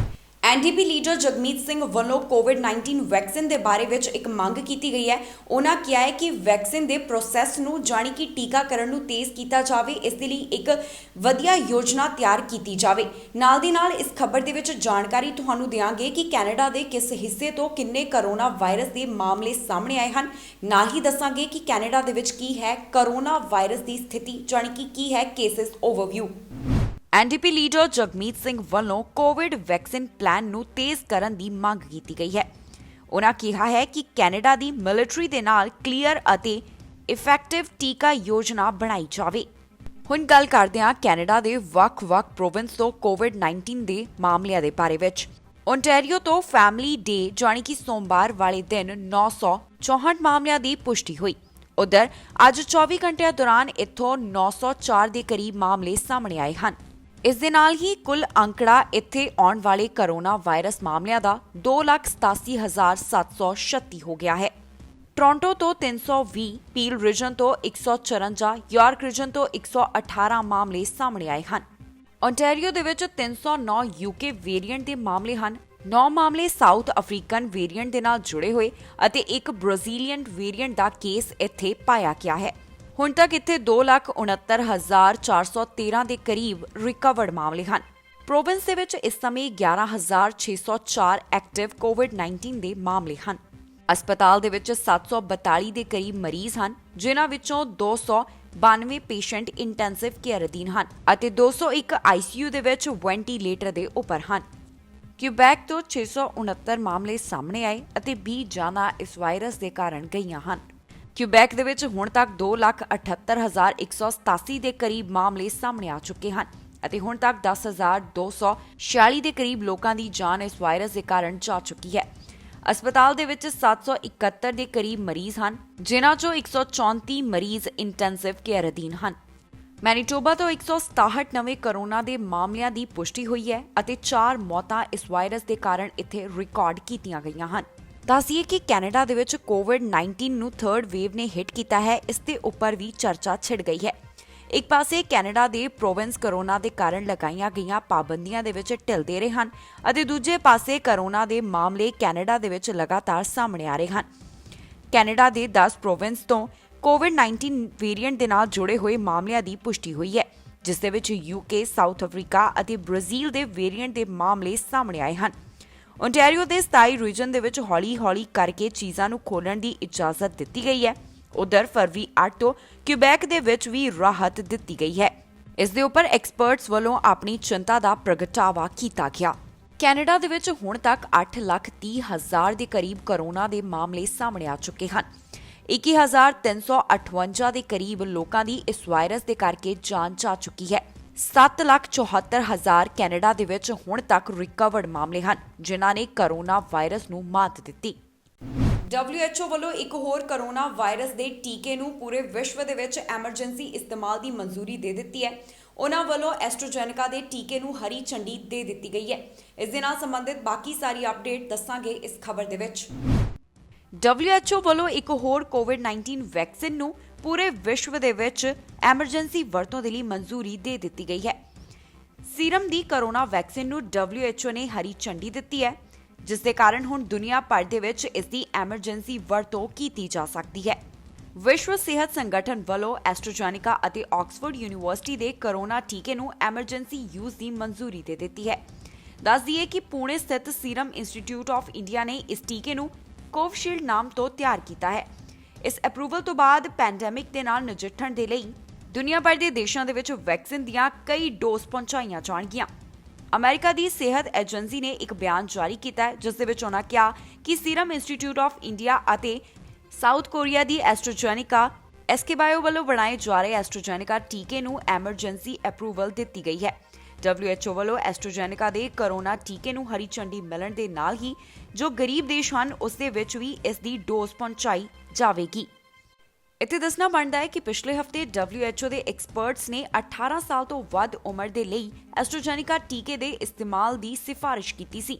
NDP ਲੀਡਰ ਜਗਮੀਤ ਸਿੰਘ ਵੱਲੋਂ ਕੋਵਿਡ-19 ਵੈਕਸੀਨ ਦੇ ਬਾਰੇ ਵਿੱਚ ਇੱਕ ਮੰਗ ਕੀਤੀ ਗਈ ਹੈ। ਉਹਨਾਂ ਕਿਹਾ ਹੈ ਕਿ ਵੈਕਸੀਨ ਦੇ ਪ੍ਰੋਸੈਸ ਨੂੰ ਜਾਣੀ ਕਿ ਟੀਕਾਕਰਨ ਨੂੰ ਤੇਜ਼ ਕੀਤਾ ਜਾਵੇ, ਇਸ ਦੇ ਲਈ ਇੱਕ ਵਧੀਆ ਯੋਜਨਾ ਤਿਆਰ ਕੀਤੀ ਜਾਵੇ। ਨਾਲ ਦੀ ਨਾਲ ਇਸ ਖਬਰ ਦੇ ਵਿੱਚ ਜਾਣਕਾਰੀ ਤੁਹਾਨੂੰ ਦਿਆਂਗੇ ਕਿ ਕੈਨੇਡਾ ਦੇ ਕਿਸ ਹਿੱਸੇ ਤੋਂ ਕਿੰਨੇ ਕੋਰੋਨਾ ਵਾਇਰਸ ਦੇ ਮਾਮਲੇ ਸਾਹਮਣੇ ਆਏ ਹਨ। ਨਾਲ ਹੀ ਦੱਸਾਂਗੇ ਕਿ ਕੈਨੇਡਾ ਦੇ ਵਿੱਚ ਕੀ ਹੈ ਕੋਰੋਨਾ ਵਾਇਰਸ ਦੀ ਸਥਿਤੀ, ਜਾਣੀ ਕਿ ਕੀ ਹੈ cases overview. NDP leader Jagmeet Singh ਵੱਲੋਂ ਕੋਵਿਡ ਵੈਕਸੀਨ ਪਲਾਨ ਨੂੰ ਤੇਜ਼ ਕਰਨ ਦੀ ਮੰਗ ਕੀਤੀ ਗਈ ਹੈ। ਉਹਨਾਂ ਕਿਹਾ ਹੈ ਕਿ ਕੈਨੇਡਾ ਦੀ ਮਿਲਟਰੀ ਦੇ ਨਾਲ ਕਲੀਅਰ ਅਤੇ ਇਫੈਕਟਿਵ ਟੀਕਾ ਯੋਜਨਾ ਬਣਾਈ ਜਾਵੇ। ਹੁਣ ਗੱਲ ਕਰਦੇ ਹਾਂ ਕੈਨੇਡਾ ਦੇ ਵੱਖ-ਵੱਖ ਪ੍ਰੋਵਿੰਸ ਤੋਂ ਕੋਵਿਡ-19 ਦੇ ਮਾਮਲਿਆਂ ਦੇ ਬਾਰੇ ਵਿੱਚ। ਓਨਟਾਰੀਓ ਤੋਂ ਫੈਮਿਲੀ ਡੇ ਜਾਣੀ ਕਿ ਸੋਮਵਾਰ ਵਾਲੇ ਦਿਨ 964 ਮਾਮਲਿਆਂ ਦੀ ਪੁਸ਼ਟੀ ਹੋਈ। ਉਧਰ ਅੱਜ 24 ਘੰਟਿਆਂ ਦੌਰਾਨ ਇੱਥੋਂ 904 ਦੇ ਕਰੀਬ ਮਾਮਲੇ ਸਾਹਮਣੇ ਆਏ ਹਨ। ਇਸ ਦੇ ਨਾਲ ਹੀ ਕੁੱਲ ਅੰਕੜਾ ਇੱਥੇ ਆਉਣ ਵਾਲੇ ਕੋਰੋਨਾ ਵਾਇਰਸ ਮਾਮਲਿਆਂ ਦਾ 2,87,736 ਹੋ ਗਿਆ ਹੈ। ਟੋਰਾਂਟੋ ਤੋਂ 320, ਪੀਲ ਰੀਜਨ ਤੋਂ 154, ਯਾਰਕ ਰੀਜਨ ਤੋਂ 118 ਮਾਮਲੇ ਸਾਹਮਣੇ ਆਏ ਹਨ। ਓਨਟਾਰੀਓ ਦੇ ਵਿੱਚ 309 ਯੂਕੇ ਵੇਰੀਐਂਟ ਦੇ ਮਾਮਲੇ ਹਨ। 9 ਮਾਮਲੇ ਸਾਊਥ ਅਫਰੀਕਨ ਵੇਰੀਐਂਟ ਦੇ ਨਾਲ ਜੁੜੇ ਹੋਏ ਅਤੇ ਇੱਕ ਬ੍ਰਾਜ਼ੀਲੀਅਨ ਵੇਰੀਐਂਟ ਦਾ ਕੇਸ ਇੱਥੇ ਪਾਇਆ ਗਿਆ ਹੈ। ਹੁਣ ਤੱਕ ਇੱਥੇ 2,69,413 ਦੇ ਕਰੀਬ ਰਿਕਵਰਡ ਮਾਮਲੇ ਹਨ। ਪ੍ਰੋਵਿੰਸ ਦੇ ਵਿੱਚ ਇਸ ਸਮੇਂ 11,604 ਐਕਟਿਵ ਕੋਵਿਡ-19 ਦੇ ਮਾਮਲੇ ਹਨ। ਹਸਪਤਾਲ ਦੇ ਵਿੱਚ 742 ਦੇ ਕਰੀਬ ਮਰੀਜ਼ ਹਨ, ਜਿਨ੍ਹਾਂ ਵਿੱਚੋਂ 292 ਪੇਸ਼ੈਂਟ ਇੰਟੈਂਸਿਵ ਕੇਅਰ ਅਧੀਨ ਹਨ ਅਤੇ 201 ਆਈਸੀਯੂ ਦੇ ਵਿੱਚ ਵੈਂਟੀਲੇਟਰ ਦੇ ਉੱਪਰ ਹਨ। ਕਿਊਬੈਕ ਤੋਂ 669 ਮਾਮਲੇ ਸਾਹਮਣੇ ਆਏ ਅਤੇ 20 ਜਾਨਾਂ ਇਸ ਵਾਇਰਸ ਦੇ ਕਾਰਨ ਗਈਆਂ ਹਨ। ਕਿਊਬੈਕ ਦੇ ਵਿੱਚ ਹੁਣ ਤੱਕ 2,78,187 ਦੇ ਕਰੀਬ ਮਾਮਲੇ ਸਾਹਮਣੇ ਆ ਚੁੱਕੇ ਹਨ ਅਤੇ ਹੁਣ ਤੱਕ 10,246 ਦੇ ਕਰੀਬ ਲੋਕਾਂ ਦੀ ਜਾਨ ਇਸ ਵਾਇਰਸ ਦੇ ਕਾਰਨ ਜਾ ਚੁੱਕੀ ਹੈ। ਹਸਪਤਾਲ ਦੇ ਵਿੱਚ 771 ਦੇ ਕਰੀਬ ਮਰੀਜ਼ ਹਨ, ਜਿਨ੍ਹਾਂ ਚੋਂ 134 ਮਰੀਜ਼ ਇੰਟੈਂਸਿਵ ਕੇਅਰ ਅਧੀਨ ਹਨ। ਮੈਨੀਟੋਬਾ ਤੋਂ 167 ਨਵੇਂ ਕੋਰੋਨਾ ਦੇ ਮਾਮਲਿਆਂ ਦੀ ਪੁਸ਼ਟੀ ਹੋਈ ਹੈ ਅਤੇ 4 ਮੌਤਾਂ ਇਸ ਵਾਇਰਸ ਦੇ ਕਾਰਨ ਇੱਥੇ ਰਿਕਾਰਡ ਕੀਤੀਆਂ ਗਈਆਂ ਹਨ। ਦੱਸੀਏ ਕਿ ਕੈਨੇਡਾ ਦੇ ਵਿੱਚ ਕੋਵਿਡ-19 ਨੂੰ ਥਰਡ ਵੇਵ ਨੇ ਹਿੱਟ ਕੀਤਾ ਹੈ। ਇਸ ਦੇ ਉੱਪਰ ਵੀ ਚਰਚਾ ਛਿੜ ਗਈ ਹੈ। ਇੱਕ ਪਾਸੇ ਕੈਨੇਡਾ ਦੇ ਪ੍ਰੋਵਿੰਸ ਕੋਰੋਨਾ ਦੇ ਕਾਰਨ ਲਗਾਈਆਂ ਗਈਆਂ ਪਾਬੰਦੀਆਂ ਦੇ ਵਿੱਚ ਢਿੱਲਦੇ ਰਹੇ ਹਨ ਅਤੇ ਦੂਜੇ ਪਾਸੇ ਕੋਰੋਨਾ ਦੇ ਮਾਮਲੇ ਕੈਨੇਡਾ ਦੇ ਵਿੱਚ ਲਗਾਤਾਰ ਸਾਹਮਣੇ ਆ ਰਹੇ ਹਨ। ਕੈਨੇਡਾ ਦੇ 10 ਪ੍ਰੋਵਿੰਸ ਤੋਂ ਕੋਵਿਡ-19 ਵੇਰੀਐਂਟ ਦੇ ਨਾਲ ਜੁੜੇ ਹੋਏ ਮਾਮਲਿਆਂ ਦੀ ਪੁਸ਼ਟੀ ਹੋਈ ਹੈ, ਜਿਸ ਦੇ ਵਿੱਚ ਯੂਕੇ, ਸਾਊਥ ਅਫਰੀਕਾ ਅਤੇ ਬ੍ਰਾਜ਼ੀਲ ਦੇ ਵੇਰੀਐਂਟ ਦੇ ਮਾਮਲੇ ਸਾਹਮਣੇ ਆਏ ਹਨ। ਓਨਟਾਰੀਓ ਦੇ 27 ਰੀਜਨ ਦੇ ਵਿੱਚ ਹੌਲੀ-ਹੌਲੀ ਕਰਕੇ ਚੀਜ਼ਾਂ ਨੂੰ ਖੋਲ੍ਹਣ ਦੀ ਇਜਾਜ਼ਤ ਦਿੱਤੀ ਗਈ ਹੈ। ਉਧਰ ਫਰਵਰੀ 8 ਤੋਂ ਕਿਊਬੈਕ ਦੇ ਵਿੱਚ ਵੀ ਰਾਹਤ ਦਿੱਤੀ ਗਈ ਹੈ। ਇਸ ਦੇ ਉੱਪਰ ਐਕਸਪਰਟਸ ਵੱਲੋਂ ਆਪਣੀ ਚਿੰਤਾ ਦਾ ਪ੍ਰਗਟਾਵਾ ਕੀਤਾ ਗਿਆ। ਕੈਨੇਡਾ ਦੇ ਵਿੱਚ ਹੁਣ ਤੱਕ 8,30,000 ਦੇ ਕਰੀਬ ਕੋਰੋਨਾ ਦੇ ਮਾਮਲੇ ਸਾਹਮਣੇ ਆ ਚੁੱਕੇ ਹਨ। 21,358 ਦੇ ਕਰੀਬ ਲੋਕਾਂ ਦੀ ਇਸ ਵਾਇਰਸ ਦੇ ਕਰਕੇ ਜਾਨ ਜਾ ਚੁੱਕੀ ਹੈ। 7,74,000 ਕੈਨੇਡਾ ਦੇ ਵਿੱਚ ਹੁਣ ਤੱਕ ਰਿਕਵਰਡ ਮਾਮਲੇ ਹਨ, ਜਿਨ੍ਹਾਂ ਨੇ ਕੋਰੋਨਾ ਵਾਇਰਸ ਨੂੰ ਮਾਤ ਦਿੱਤੀ। WHO ਵੱਲੋਂ ਇੱਕ ਹੋਰ ਕੋਰੋਨਾ ਵਾਇਰਸ ਦੇ ਟੀਕੇ ਨੂੰ ਪੂਰੇ ਵਿਸ਼ਵ ਦੇ ਵਿੱਚ ਐਮਰਜੈਂਸੀ ਇਸਤੇਮਾਲ ਦੀ ਮਨਜ਼ੂਰੀ ਦੇ ਦਿੱਤੀ ਹੈ। ਉਹਨਾਂ ਵੱਲੋਂ ਐਸਟ੍ਰਾਜੈਨੇਕਾ ਦੇ ਟੀਕੇ ਨੂੰ ਹਰੀ ਝੰਡੀ ਦੇ ਦਿੱਤੀ ਗਈ ਹੈ। ਇਸ ਦੇ ਨਾਲ ਸੰਬੰਧਿਤ ਬਾਕੀ ਸਾਰੀ ਅਪਡੇਟ ਦੱਸਾਂਗੇ ਇਸ ਖਬਰ ਦੇ ਵਿੱਚ। WHO ਵੱਲੋਂ ਇੱਕ ਹੋਰ ਕੋਵਿਡ-19 ਵੈਕਸੀਨ ਨੂੰ ਪੂਰੇ ਵਿਸ਼ਵ ਦੇ ਵਿੱਚ ਐਮਰਜੈਂਸੀ ਵਰਤੋਂ ਦੇ ਲਈ ਮਨਜ਼ੂਰੀ ਦੇ ਦਿੱਤੀ ਗਈ ਹੈ। ਸੀਰਮ ਦੀ ਕੋਰੋਨਾ ਵੈਕਸੀਨ ਨੂੰ WHO ਨੇ ਹਰੀ ਝੰਡੀ ਦਿੱਤੀ ਹੈ, ਜਿਸ ਦੇ ਕਾਰਨ ਹੁਣ ਦੁਨੀਆ ਭਰ ਦੇ ਵਿੱਚ ਇਸ ਦੀ ਐਮਰਜੈਂਸੀ ਵਰਤੋਂ ਕੀਤੀ ਜਾ ਸਕਦੀ ਹੈ। ਵਿਸ਼ਵ ਸਿਹਤ ਸੰਗਠਨ ਵੱਲੋਂ ਐਸਟ੍ਰਾਜੈਨੇਕਾ ਅਤੇ ਆਕਸਫੋਰਡ ਯੂਨੀਵਰਸਿਟੀ ਦੇ ਕੋਰੋਨਾ ਟੀਕੇ ਨੂੰ ਐਮਰਜੈਂਸੀ ਯੂਜ਼ ਦੀ ਮਨਜ਼ੂਰੀ ਦੇ ਦਿੱਤੀ ਹੈ। ਦੱਸ ਦਈਏ ਕਿ ਪੁਣੇ ਸਥਿਤ ਸੀਰਮ ਇੰਸਟੀਚਿਊਟ ਆਫ ਇੰਡੀਆ ਨੇ ਇਸ ਟੀਕੇ ਨੂੰ ਕੋਵਿਸ਼ੀਲਡ ਨਾਮ ਤੋਂ ਤਿਆਰ ਕੀਤਾ ਹੈ। ਇਸ ਅਪਰੂਵਲ ਤੋਂ ਬਾਅਦ ਪੈਂਡੇਮਿਕ ਦੇ ਨਾਲ ਨਜਿੱਠਣ ਦੇ ਲਈ ਦੁਨੀਆ ਭਰ ਦੇ ਦੇਸ਼ਾਂ ਦੇ ਵਿੱਚ ਵੈਕਸੀਨ ਦੀਆਂ ਕਈ ਡੋਜ਼ ਪਹੁੰਚਾਈਆਂ ਜਾਣਗੀਆਂ। ਅਮਰੀਕਾ ਦੀ ਸਿਹਤ ਏਜੰਸੀ ਨੇ ਇੱਕ ਬਿਆਨ ਜਾਰੀ ਕੀਤਾ ਹੈ, ਜਿਸ ਦੇ ਵਿੱਚ ਉਹਨਾਂ ਕਿਹਾ ਕਿ ਸੀਰਮ ਇੰਸਟੀਚਿਊਟ ਆਫ ਇੰਡੀਆ ਅਤੇ ਸਾਊਥ ਕੋਰੀਆ ਦੀ ਐਸਟ੍ਰਾਜੈਨੇਕਾ SK ਬਾਇਓ ਵੱਲੋਂ ਬਣਾਏ ਜਾ ਰਹੇ ਐਸਟ੍ਰਾਜੈਨੇਕਾ ਟੀਕੇ ਨੂੰ ਐਮਰਜੈਂਸੀ ਅਪਰੂਵਲ ਦਿੱਤੀ ਗਈ ਹੈ। WHO ਵੱਲੋਂ ਐਸਟ੍ਰਾਜੈਨੇਕਾ ਦੇ ਕੋਰੋਨਾ ਟੀਕੇ ਨੂੰ ਹਰੀ ਝੰਡੀ ਮਿਲਣ ਦੇ ਨਾਲ ਹੀ ਜੋ ਗਰੀਬ ਦੇਸ਼ ਹਨ ਉਸ ਦੇ ਵਿੱਚ ਵੀ ਇਸ ਦੀ ਡੋਜ਼ ਪਹੁੰਚਾਈ ਜਾਵੇਗੀ। ਇੱਥੇ ਦੱਸਣਾ ਬਣਦਾ ਹੈ ਕਿ ਪਿਛਲੇ ਹਫਤੇ WHO ਦੇ ਐਕਸਪਰਟਸ ਨੇ 18 ਸਾਲ ਤੋਂ ਵੱਧ ਉਮਰ ਦੇ ਲਈ ਐਸਟ੍ਰਾਜੈਨੇਕਾ ਟੀਕੇ ਦੇ ਇਸਤੇਮਾਲ ਦੀ ਸਿਫਾਰਿਸ਼ ਕੀਤੀ ਸੀ।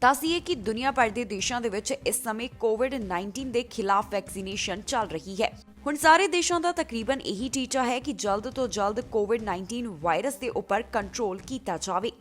ਦੱਸੀਏ ਕਿ ਦੁਨੀਆ ਭਰ ਦੇ ਦੇਸ਼ਾਂ ਦੇ ਵਿੱਚ ਇਸ ਸਮੇਂ ਕੋਵਿਡ-19 ਦੇ ਖਿਲਾਫ ਵੈਕਸੀਨੇਸ਼ਨ ਚੱਲ ਰਹੀ ਹੈ। ਹੁਣ ਸਾਰੇ ਦੇਸ਼ਾਂ ਦਾ ਤਕਰੀਬਨ ਇਹੀ ਟੀਚਾ ਹੈ ਕਿ ਜਲਦ ਤੋਂ ਜਲਦ ਕੋਵਿਡ-19 ਵਾਇਰਸ ਦੇ ਉੱਪਰ ਕੰਟਰੋਲ ਕੀਤਾ ਜਾਵੇ।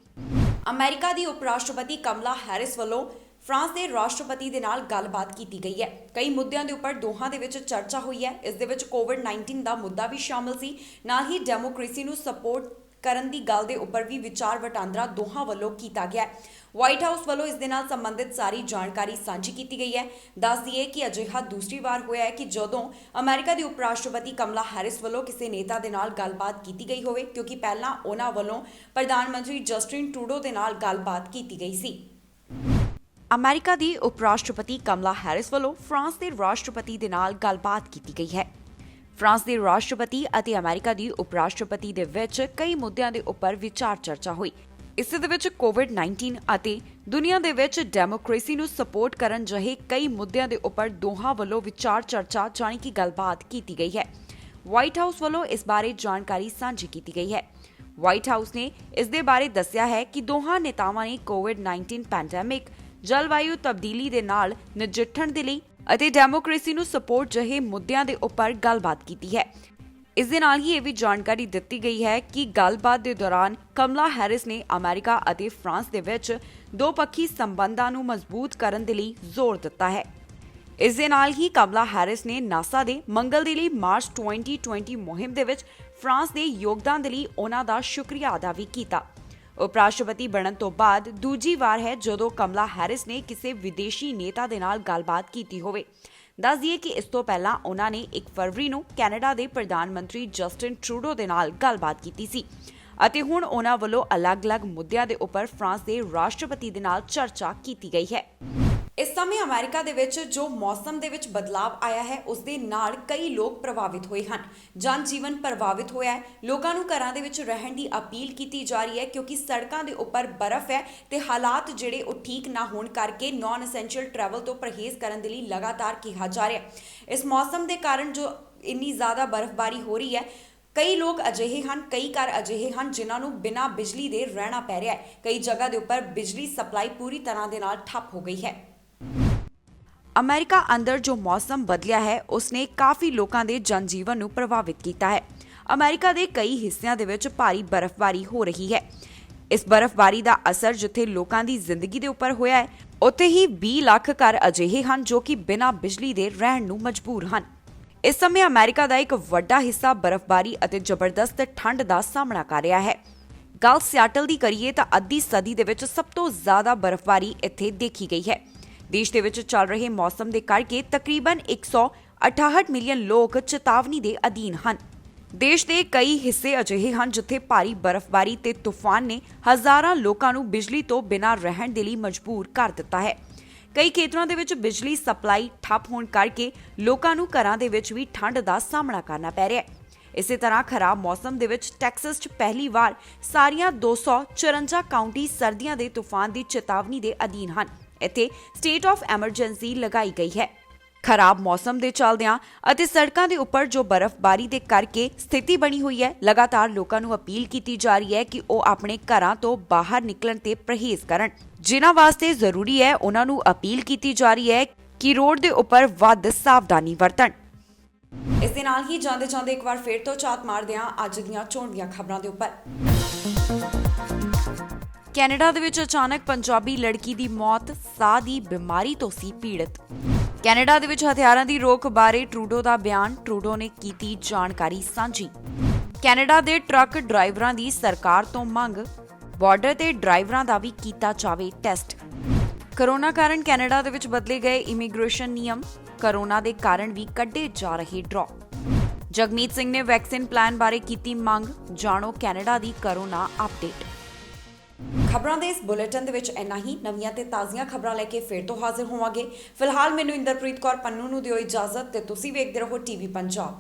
ਅਮਰੀਕਾ ਦੀ ਉਪ ਰਾਸ਼ਟਰਪਤੀ ਕਮਲਾ ਹੈਰਿਸ ਵੱਲੋਂ ਫਰਾਂਸ ਦੇ ਰਾਸ਼ਟਰਪਤੀ ਦੇ ਨਾਲ ਗੱਲਬਾਤ ਕੀਤੀ ਗਈ ਹੈ। ਕਈ ਮੁੱਦਿਆਂ ਦੇ ਉੱਪਰ ਦੋਹਾਂ ਦੇ ਵਿੱਚ ਚਰਚਾ ਹੋਈ ਹੈ। ਇਸ ਦੇ ਵਿੱਚ ਕੋਵਿਡ-19 ਦਾ ਮੁੱਦਾ ਵੀ ਸ਼ਾਮਲ ਸੀ, ਨਾਲ ਹੀ ਡੈਮੋਕ੍ਰੇਸੀ ਨੂੰ ਸਪੋਰਟ ਕਰਨ ਦੀ ਗੱਲ ਦੇ ਉੱਪਰ ਵੀ ਵਿਚਾਰ ਵਟਾਂਦਰਾ ਦੋਹਾਂ ਵੱਲੋਂ ਕੀਤਾ ਗਿਆ। ਵਾਈਟ ਹਾਊਸ ਵੱਲੋਂ ਇਸ ਦੇ ਨਾਲ ਸੰਬੰਧਿਤ ਸਾਰੀ ਜਾਣਕਾਰੀ ਸਾਂਝੀ ਕੀਤੀ ਗਈ ਹੈ। ਦੱਸ ਦਈਏ ਕਿ ਅਜਿਹਾ ਦੂਸਰੀ ਵਾਰ ਹੋਇਆ ਹੈ ਕਿ ਜਦੋਂ ਅਮਰੀਕਾ ਦੀ ਉਪ ਰਾਸ਼ਟਰਪਤੀ ਕਮਲਾ ਹੈਰਿਸ ਵੱਲੋਂ ਕਿਸੇ ਨੇਤਾ ਦੇ ਨਾਲ ਗੱਲਬਾਤ ਕੀਤੀ ਗਈ ਹੋਵੇ, ਕਿਉਂਕਿ ਪਹਿਲਾਂ ਉਹਨਾਂ ਵੱਲੋਂ ਪ੍ਰਧਾਨ ਮੰਤਰੀ ਜਸਟਿਨ ਟਰੂਡੋ ਦੇ ਨਾਲ ਗੱਲਬਾਤ ਕੀਤੀ ਗਈ ਸੀ। ਅਮਰੀਕਾ ਦੀ ਉਪ ਰਾਸ਼ਟਰਪਤੀ ਕਮਲਾ ਹੈਰਿਸ ਵੱਲੋਂ ਫਰਾਂਸ ਦੇ ਰਾਸ਼ਟਰਪਤੀ ਦੇ ਨਾਲ ਗੱਲਬਾਤ ਕੀਤੀ ਗਈ ਹੈ। ਫਰਾਂਸ ਦੇ ਰਾਸ਼ਟਰਪਤੀ ਅਤੇ ਅਮਰੀਕਾ ਦੀ ਉਪ ਰਾਸ਼ਟਰਪਤੀ ਦੇ ਵਿੱਚ ਕਈ ਮੁੱਦਿਆਂ ਦੇ ਉੱਪਰ ਵਿਚਾਰ ਚਰਚਾ ਹੋਈ। ਇਸ ਦੇ ਵਿੱਚ ਕੋਵਿਡ-19 ਅਤੇ ਦੁਨੀਆ ਦੇ ਵਿੱਚ ਡੈਮੋਕ੍ਰੇਸੀ ਨੂੰ ਸਪੋਰਟ ਕਰਨ ਜਿਹੇ ਕਈ ਮੁੱਦਿਆਂ ਦੇ ਉੱਪਰ ਦੋਹਾਂ ਵੱਲੋਂ ਵਿਚਾਰ ਚਰਚਾ ਜਾਣੀ ਕਿ ਗੱਲਬਾਤ ਕੀਤੀ ਗਈ ਹੈ। ਵਾਈਟ ਹਾਊਸ ਵੱਲੋਂ ਇਸ ਬਾਰੇ ਜਾਣਕਾਰੀ ਸਾਂਝੀ ਕੀਤੀ ਗਈ ਹੈ। ਵਾਈਟ ਹਾਊਸ ਨੇ ਇਸ ਦੇ ਬਾਰੇ ਦੱਸਿਆ ਹੈ ਕਿ ਦੋਹਾਂ ਨੇਤਾਵਾਂ ਨੇ ਕੋਵਿਡ-19 ਪੈਂਡੇਮਿਕ, ਜਲਵਾਯੂ ਤਬਦੀਲੀ ਦੇ ਨਾਲ ਨਜਿੱਠਣ ਦੇ ਲਈ ਅਤੇ ਡੈਮੋਕ੍ਰੇਸੀ ਨੂੰ ਸਪੋਰਟ ਜਿਹੇ ਮੁੱਦਿਆਂ ਦੇ ਉੱਪਰ ਗੱਲਬਾਤ ਕੀਤੀ ਹੈ। ਇਸ ਦੇ ਨਾਲ ਹੀ ਇਹ ਵੀ ਜਾਣਕਾਰੀ ਦਿੱਤੀ ਗਈ ਹੈ ਕਿ ਗੱਲਬਾਤ ਦੇ ਦੌਰਾਨ ਕਮਲਾ ਹੈਰਿਸ ਨੇ ਅਮਰੀਕਾ ਅਤੇ ਫਰਾਂਸ ਦੇ ਵਿੱਚ ਦੋਪੱਖੀ ਸੰਬੰਧਾਂ ਨੂੰ ਮਜ਼ਬੂਤ ਕਰਨ ਦੇ ਲਈ ਜ਼ੋਰ ਦਿੱਤਾ ਹੈ। ਇਸ ਦੇ ਨਾਲ ਹੀ ਕਮਲਾ ਹੈਰਿਸ ਨੇ ਨਾਸਾ ਦੇ ਮੰਗਲ ਦੇ ਲਈ ਮਾਰਚ 2020 ਮੁਹਿੰਮ ਦੇ ਵਿੱਚ ਫਰਾਂਸ ਦੇ ਯੋਗਦਾਨ ਦੇ ਲਈ ਉਹਨਾਂ ਦਾ ਸ਼ੁਕਰੀਆ ਅਦਾ ਵੀ ਕੀਤਾ। ਉਪ ਰਾਸ਼ਟਰਪਤੀ ਬਣਨ ਤੋਂ ਬਾਅਦ ਦੂਜੀ ਵਾਰ ਹੈ ਜਦੋਂ ਕਮਲਾ ਹੈਰਿਸ ਨੇ ਕਿਸੇ ਵਿਦੇਸ਼ੀ ਨੇਤਾ ਦੇ ਨਾਲ ਗੱਲਬਾਤ ਕੀਤੀ ਹੋਵੇ। ਦੱਸ ਦਈਏ ਕਿ ਇਸ ਤੋਂ ਪਹਿਲਾਂ ਉਹਨਾਂ ਨੇ 1 ਫਰਵਰੀ ਨੂੰ ਕੈਨੇਡਾ ਦੇ ਪ੍ਰਧਾਨ ਮੰਤਰੀ ਜਸਟਿਨ ਟਰੂਡੋ ਦੇ ਨਾਲ ਗੱਲਬਾਤ ਕੀਤੀ ਸੀ ਅਤੇ ਹੁਣ ਉਹਨਾਂ ਵੱਲੋਂ ਅਲੱਗ-ਅਲੱਗ ਮੁੱਦਿਆਂ ਦੇ ਉੱਪਰ ਫਰਾਂਸ ਦੇ ਰਾਸ਼ਟਰਪਤੀ ਦੇ ਨਾਲ ਚਰਚਾ ਕੀਤੀ ਗਈ ਹੈ। ਇਸ ਸਮੇਂ ਅਮਰੀਕਾ ਦੇ ਵਿੱਚ ਜੋ ਮੌਸਮ ਦੇ ਵਿੱਚ ਬਦਲਾਅ ਆਇਆ ਹੈ ਉਸ ਦੇ ਨਾਲ ਕਈ ਲੋਕ ਪ੍ਰਭਾਵਿਤ ਹੋਏ ਹਨ। ਜਨ ਜੀਵਨ ਪ੍ਰਭਾਵਿਤ ਹੋਇਆ ਹੈ। ਲੋਕਾਂ ਨੂੰ ਘਰਾਂ ਦੇ ਵਿੱਚ ਰਹਿਣ ਦੀ ਅਪੀਲ ਕੀਤੀ ਜਾ ਰਹੀ ਹੈ ਕਿਉਂਕਿ ਸੜਕਾਂ ਦੇ ਉੱਪਰ ਬਰਫ਼ ਹੈ ਤੇ ਹਾਲਾਤ ਜਿਹੜੇ ਉਹ ਠੀਕ ਨਾ ਹੋਣ ਕਰਕੇ ਨਾਨ ਐਸੈਂਸ਼ੀਅਲ ਟਰੈਵਲ ਤੋਂ ਪਰਹੇਜ਼ ਕਰਨ ਦੇ ਲਈ ਲਗਾਤਾਰ ਕਿਹਾ ਜਾ ਰਿਹਾ ਹੈ। ਇਸ ਮੌਸਮ ਦੇ ਕਾਰਨ ਜੋ ਇੰਨੀ ਜ਼ਿਆਦਾ ਬਰਫ਼ਬਾਰੀ ਹੋ ਰਹੀ ਹੈ, ਕਈ ਲੋਕ ਅਜਿਹੇ ਹਨ, ਕਈ ਘਰ ਅਜਿਹੇ ਹਨ ਜਿਨ੍ਹਾਂ ਨੂੰ ਬਿਨਾਂ ਬਿਜਲੀ ਦੇ ਰਹਿਣਾ ਪੈ ਰਿਹਾ ਹੈ। ਕਈ ਜਗ੍ਹਾ ਦੇ ਉੱਪਰ ਬਿਜਲੀ ਸਪਲਾਈ ਪੂਰੀ ਤਰ੍ਹਾਂ ਦੇ ਨਾਲ ਠੱਪ ਹੋ ਗਈ ਹੈ। ਅਮਰੀਕਾ ਅੰਦਰ ਜੋ ਮੌਸਮ ਬਦਲਿਆ ਹੈ ਉਸਨੇ ਕਾਫੀ ਲੋਕਾਂ ਦੇ ਜਨਜੀਵਨ ਨੂੰ ਪ੍ਰਭਾਵਿਤ ਕੀਤਾ ਹੈ। ਅਮਰੀਕਾ ਦੇ ਕਈ ਹਿੱਸਿਆਂ ਦੇ ਵਿੱਚ ਭਾਰੀ ਬਰਫ਼ਬਾਰੀ ਹੋ ਰਹੀ ਹੈ। ਇਸ ਬਰਫ਼ਬਾਰੀ ਦਾ ਅਸਰ ਜਿੱਥੇ ਲੋਕਾਂ ਦੀ ਜ਼ਿੰਦਗੀ ਦੇ ਉੱਪਰ ਹੋਇਆ ਹੈ, ਉੱਥੇ ਹੀ 20 ਲੱਖ ਘਰ ਅਜਿਹੇ ਹਨ ਜੋ ਕਿ ਬਿਨਾਂ ਬਿਜਲੀ ਦੇ ਰਹਿਣ ਨੂੰ ਮਜਬੂਰ ਹਨ। ਇਸ ਸਮੇਂ ਅਮਰੀਕਾ ਦਾ ਇੱਕ ਵੱਡਾ ਹਿੱਸਾ ਬਰਫ਼ਬਾਰੀ ਅਤੇ ਜ਼ਬਰਦਸਤ ਠੰਡ ਦਾ ਸਾਹਮਣਾ ਕਰ ਰਿਹਾ ਹੈ। ਗੱਲ ਸਿਆਟਲ ਦੀ ਕਰੀਏ ਤਾਂ ਅੱਧੀ ਸਦੀ ਦੇ ਵਿੱਚ ਸਭ ਤੋਂ ਜ਼ਿਆਦਾ ਬਰਫ਼ਬਾਰੀ ਇੱਥੇ ਦੇਖੀ ਗਈ ਹੈ। ਦੇਸ਼ ਦੇ ਵਿੱਚ ਚੱਲ ਰਹੇ ਮੌਸਮ ਦੇ ਕਰਕੇ ਤਕਰੀਬਨ 168 ਮਿਲੀਅਨ ਲੋਕ ਚੇਤਾਵਨੀ ਦੇ ਅਧੀਨ ਹਨ। ਦੇਸ਼ ਦੇ ਕਈ ਹਿੱਸੇ ਅਜਿਹੇ ਹਨ ਜਿੱਥੇ ਭਾਰੀ ਬਰਫ਼ਬਾਰੀ ਤੇ ਤੂਫਾਨ ਨੇ ਹਜ਼ਾਰਾਂ ਲੋਕਾਂ ਨੂੰ ਬਿਜਲੀ ਤੋਂ ਬਿਨਾਂ ਰਹਿਣ ਦੇ ਲਈ ਮਜਬੂਰ ਕਰ ਦਿੱਤਾ ਹੈ। ਕਈ ਖੇਤਰਾਂ ਦੇ ਵਿੱਚ ਬਿਜਲੀ ਸਪਲਾਈ ਠੱਪ ਹੋਣ ਕਰਕੇ ਲੋਕਾਂ ਨੂੰ ਘਰਾਂ ਦੇ ਵਿੱਚ ਵੀ ਠੰਡ ਦਾ ਸਾਹਮਣਾ ਕਰਨਾ ਪੈ ਰਿਹਾ ਹੈ। ਇਸੇ ਤਰ੍ਹਾਂ ਖਰਾਬ ਮੌਸਮ ਦੇ ਵਿੱਚ ਟੈਕਸਸ 'ਚ ਪਹਿਲੀ ਵਾਰ ਸਾਰੀਆਂ 254 ਕਾਉਂਟੀ ਸਰਦੀਆਂ ਦੇ ਤੂਫਾਨ ਦੀ ਚੇਤਾਵਨੀ ਦੇ ਅਧੀਨ ਹਨ। ਇੱਥੇ ਸਟੇਟ ਆਫ ਐਮਰਜੈਂਸੀ ਲਗਾਈ ਗਈ ਹੈ। ਖਰਾਬ ਮੌਸਮ ਦੇ ਚੱਲਦਿਆਂ ਅਤੇ ਸੜਕਾਂ ਦੇ ਉੱਪਰ ਜੋ ਬਰਫ਼ਬਾਰੀ ਦੇ ਕਰਕੇ ਸਥਿਤੀ ਬਣੀ ਹੋਈ ਹੈ, ਲਗਾਤਾਰ ਲੋਕਾਂ ਨੂੰ ਅਪੀਲ ਕੀਤੀ ਜਾ ਰਹੀ ਹੈ ਕਿ ਉਹ ਆਪਣੇ ਘਰਾਂ ਤੋਂ ਬਾਹਰ ਨਿਕਲਣ ਤੇ ਪਰਹੇਜ਼ ਕਰਨ। ਜਿਨ੍ਹਾਂ ਵਾਸਤੇ ਜ਼ਰੂਰੀ ਹੈ ਉਹਨਾਂ ਨੂੰ ਅਪੀਲ ਕੀਤੀ ਜਾ ਰਹੀ ਹੈ ਕਿ ਰੋਡ ਦੇ ਉੱਪਰ ਵੱਧ ਸਾਵਧਾਨੀ ਵਰਤਣ। ਇਸ ਦੇ ਨਾਲ ਹੀ ਜਾਂਦੇ ਇੱਕ ਵਾਰ ਫੇਰ ਤੋਂ ਝਾਤ ਮਾਰਦੇ ਹਾਂ ਅੱਜ ਦੀਆਂ ਚੋਣਵੀਆਂ ਖਬਰਾਂ ਦੇ ਉੱਪਰ। ਕੈਨੇਡਾ ਦੇ ਵਿੱਚ ਅਚਾਨਕ ਪੰਜਾਬੀ ਲੜਕੀ ਦੀ ਮੌਤ, ਸਾਹ ਦੀ ਬਿਮਾਰੀ ਤੋਂ ਸੀ ਪੀੜਤ। ਕੈਨੇਡਾ ਦੇ ਵਿੱਚ ਹਥਿਆਰਾਂ ਦੀ ਰੋਕ ਬਾਰੇ ਟਰੂਡੋ ਦਾ ਬਿਆਨ, ਟਰੂਡੋ ਨੇ ਕੀਤੀ ਜਾਣਕਾਰੀ ਸਾਂਝੀ। ਕੈਨੇਡਾ ਦੇ ਟਰੱਕ ਡਰਾਈਵਰਾਂ ਦੀ ਸਰਕਾਰ ਤੋਂ ਮੰਗ, ਬਾਰਡਰ ਤੇ ਡਰਾਈਵਰਾਂ ਦਾ ਵੀ ਕੀਤਾ ਜਾਵੇ ਟੈਸਟ। ਕਰੋਨਾ ਕਾਰਨ ਕੈਨੇਡਾ ਦੇ ਵਿੱਚ ਬਦਲੇ ਗਏ ਇਮੀਗ੍ਰੇਸ਼ਨ ਨਿਯਮ, ਕਰੋਨਾ ਦੇ ਕਾਰਨ ਵੀ ਕੱਢੇ ਜਾ ਰਹੇ ਡਰਾ। ਜਗਮੀਤ ਸਿੰਘ ਨੇ ਵੈਕਸੀਨ ਪਲਾਨ ਬਾਰੇ ਕੀਤੀ ਮੰਗ, ਜਾਣੋ ਕੈਨੇਡਾ ਦੀ ਕਰੋਨਾ ਅਪਡੇਟ। ਖਬਰਾਂ ਦੇ ਇਸ ਬੁਲੇਟਿਨ ਦੇ ਵਿੱਚ ਇੰਨਾ ਹੀ। ਨਵੀਆਂ ਤੇ ਤਾਜ਼ੀਆਂ ਖਬਰਾਂ ਲੈ ਕੇ ਫਿਰ ਤੋਂ ਹਾਜ਼ਰ ਹੋਵਾਂਗੇ। ਫਿਲਹਾਲ ਮੈਨੂੰ ਇੰਦਰਪ੍ਰੀਤ ਕੌਰ ਪੰਨੂ ਨੂੰ ਦਿਓ ਇਜਾਜ਼ਤ ਤੇ ਤੁਸੀਂ ਵੇਖਦੇ ਰਹੋ ਟੀਵੀ ਪੰਜਾਬ।